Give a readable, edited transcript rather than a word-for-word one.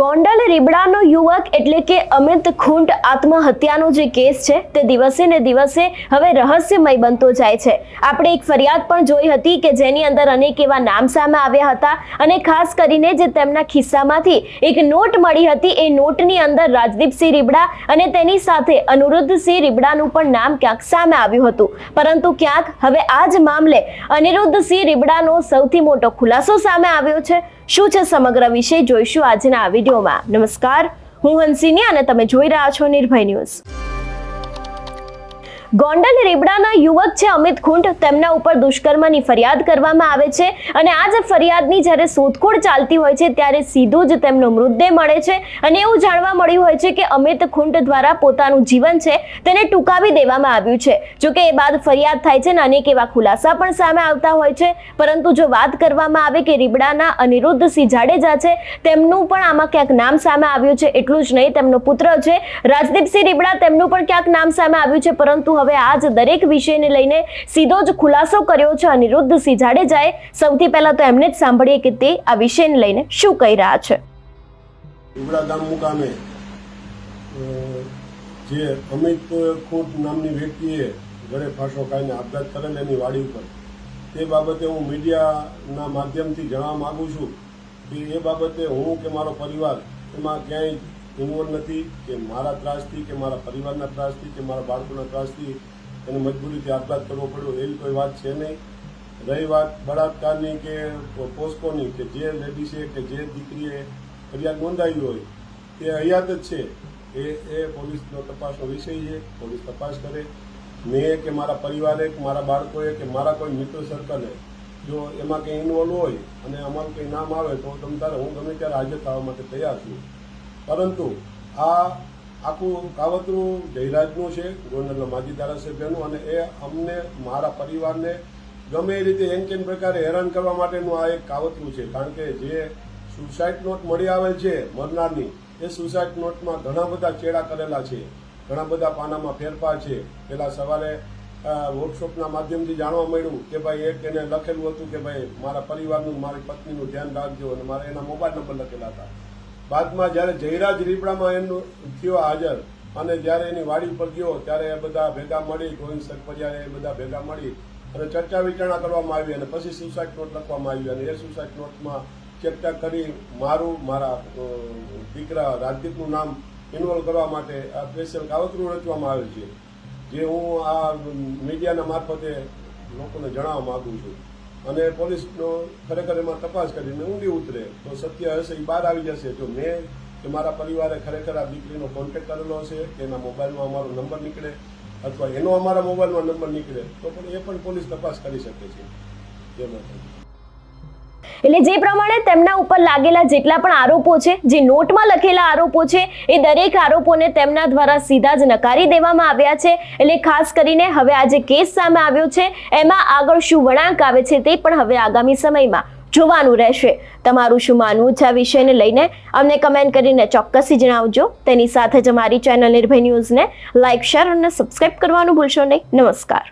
ગોંડલ રીબડાનો યુવક એટલે કે અમિત ખૂંટ આત્મહત્યાનો જે કેસ છે તે દિવસે ને દિવસે હવે રહસ્યમય બનતો જાય છે। આપણે એક ફરિયાદ પણ જોઈ હતી કે જેની અંદર અનેક એવા નામ સામે આવ્યા હતા અને ખાસ કરીને જે તેમના ખિસ્સામાંથી એક નોટ મળી હતી એ નોટની અંદર રાજદીપસિંહ રીબડા અને તેની સાથે અનિરુદ્ધસિંહ રીબડાનું પણ નામ ક્યાંક સામે આવ્યું હતું, પરંતુ ક્યાંક હવે આ જ મામલે અનિરુદ્ધસિંહ રીબડાનો સૌથી મોટો ખુલાસો સામે આવ્યો છે। શું છે સમગ્ર વિષય જોઈશું આજના આ વિડીયોમાં। નમસ્કાર, હું હંસિની અને તમે જોઈ રહ્યા છો નિર્ભય ન્યૂઝ। ગોંડલ રીબડાના યુવક છે અમિત ખૂંટ, તેમના ઉપર દુષ્કર્મની ફરિયાદ કરવામાં આવે છે અને આ જ ફરિયાદની જ્યારે શોધખોળ ચાલતી હોય છે ત્યારે સીધું જ તેમનો મૃતદેહ મળે છે અને એવું જાણવા મળ્યું હોય છે કે અમિત ખૂંટ દ્વારા પોતાનું જીવન છે તેને ટૂંકાવી દેવામાં આવ્યું છે। જો કે એ બાદ ફરિયાદ થાય છે અને અનેક એવા ખુલાસા પણ સામે આવતા હોય છે, પરંતુ જો વાત કરવામાં આવે કે રીબડાના અનિરુદ્ધસિંહ જાડેજા છે તેમનું પણ આમાં ક્યાંક નામ સામે આવ્યું છે। એટલું જ નહીં, તેમનો પુત્ર છે રાજદીપસિંહ રીબડા, તેમનું પણ ક્યાંક નામ સામે આવ્યું છે, પરંતુ હવે આજ દરેક વિષયને લઈને સીધો જ ખુલાસો કર્યો છે અનિરુદ્ધસિંહ જાડેજાએ। સૌથી પહેલા તો એમને જ સાંભળીએ કે તે આ વિષયને લઈને શું કહી રહ્યા છે। રીબડા ગામ મુકામે જે અમિત ખૂંટ નામની વ્યક્તિએ ગળે ફાંસો ખાઈને આપઘાત કરેલ એની વાડી ઉપર, તે બાબતે હું મીડિયાના માધ્યમથી જણાવવા માગું છું કે એ બાબતે હું કે મારો પરિવાર એમાં ક્યાંય ઇન્વોલ્વ નથી કે મારા ત્રાસથી કે મારા પરિવારના ત્રાસથી કે મારા બાળકોના ત્રાસથી એને મજબૂરીથી આપઘાત કરવો પડ્યો એવી કોઈ વાત છે નહીં। રહી વાત બળાત્કારની કે પોસ્કોની કે જે લેડીસે કે જે દીકરીએ ફરિયાદ નોંધાવી હોય તે હયાત જ છે, એ પોલીસનો તપાસનો વિષય છે। પોલીસ તપાસ કરે। મેં કે મારા પરિવારે કે મારા બાળકોએ કે મારા કોઈ મિત્ર સર્કલે જો એમાં કંઈ ઇન્વોલ્વ હોય અને અમારું કંઈ નામ આવે તો તમ તારે હું ગમે ત્યારે હાજર થવા માટે તૈયાર છું। પરંતુ આ આખું કાવતરું જયરાજનું છે, ગોંડલના માજી ધારાસભ્યનું, અને એ અમને મારા પરિવારને ગમે એ રીતે એન કેન પ્રકારે હેરાન કરવા માટેનું આ એક કાવતરું છે। કારણ કે જે સુસાઇડ નોટ મળી આવેલ છે મરનારની, એ સુસાઇડ નોટમાં ઘણા બધા ચેડા કરેલા છે, ઘણા બધા પાનામાં ફેરફાર છે। પહેલાં સવારે વર્કશોપના માધ્યમથી જાણવા મળ્યું કે ભાઈ એક એને લખેલું હતું કે ભાઈ મારા પરિવારનું, મારી પત્નીનું ધ્યાન રાખજો, અને મારા એના મોબાઈલ નંબર લખેલા હતા। બાદમાં જ્યારે જયરાજ રીબડામાં એનું થયો હાજર અને જ્યારે એની વાડી પર ગયો ત્યારે એ બધા ભેગા મળી, ગોવિંદ સરપરિયા એ બધા ભેગા મળી અને ચર્ચા વિચારણા કરવામાં આવી અને પછી સુસાઇડ નોટ લખવામાં આવી અને એ સુસાઇડ નોટમાં ચર્ચા કરી મારું, મારા દીકરા રાજદીપનું નામ ઇન્વોલ્વ કરવા માટે આ સ્પેશિયલ કાવતરું રચવામાં આવે છે, જે હું આ મીડિયાના મારફતે લોકોને જણાવવા માગું છું। અને પોલીસનો ખરેખર એમાં તપાસ કરીને ઊંડી ઉતરે તો સત્ય હશે એ બહાર આવી જશે। જો મેં કે મારા પરિવારે ખરેખર આ દીકરીનો કોન્ટેક્ટ કરેલો હશે કે એના મોબાઈલમાં અમારો નંબર નીકળે અથવા એનો અમારા મોબાઈલમાં નંબર નીકળે તો પણ એ પણ પોલીસ તપાસ કરી શકે છે। જેમાં એટલે જે પ્રમાણે તેમના ઉપર લાગેલા જેટલા પણ આરોપો છે, જે નોટમાં લખેલા આરોપો છે, એ દરેક આરોપોને તેમના દ્વારા સીધા જ નકારી દેવામાં આવ્યા છે। એટલે ખાસ કરીને હવે આ જે કેસ સામે આવ્યો છે એમાં આગળ શું વળાંક આવે છે તે પણ હવે આગામી સમયમાં જોવાનું રહેશે। તમારું શું માનવું છે આ વિષયને લઈને અમને કમેન્ટ કરીને ચોક્કસથી જણાવજો। તેની સાથે જ અમારી ચેનલ નિર્ભય ન્યૂઝને લાઇક, શેર અને સબસ્ક્રાઇબ કરવાનું ભૂલશો નહીં। નમસ્કાર।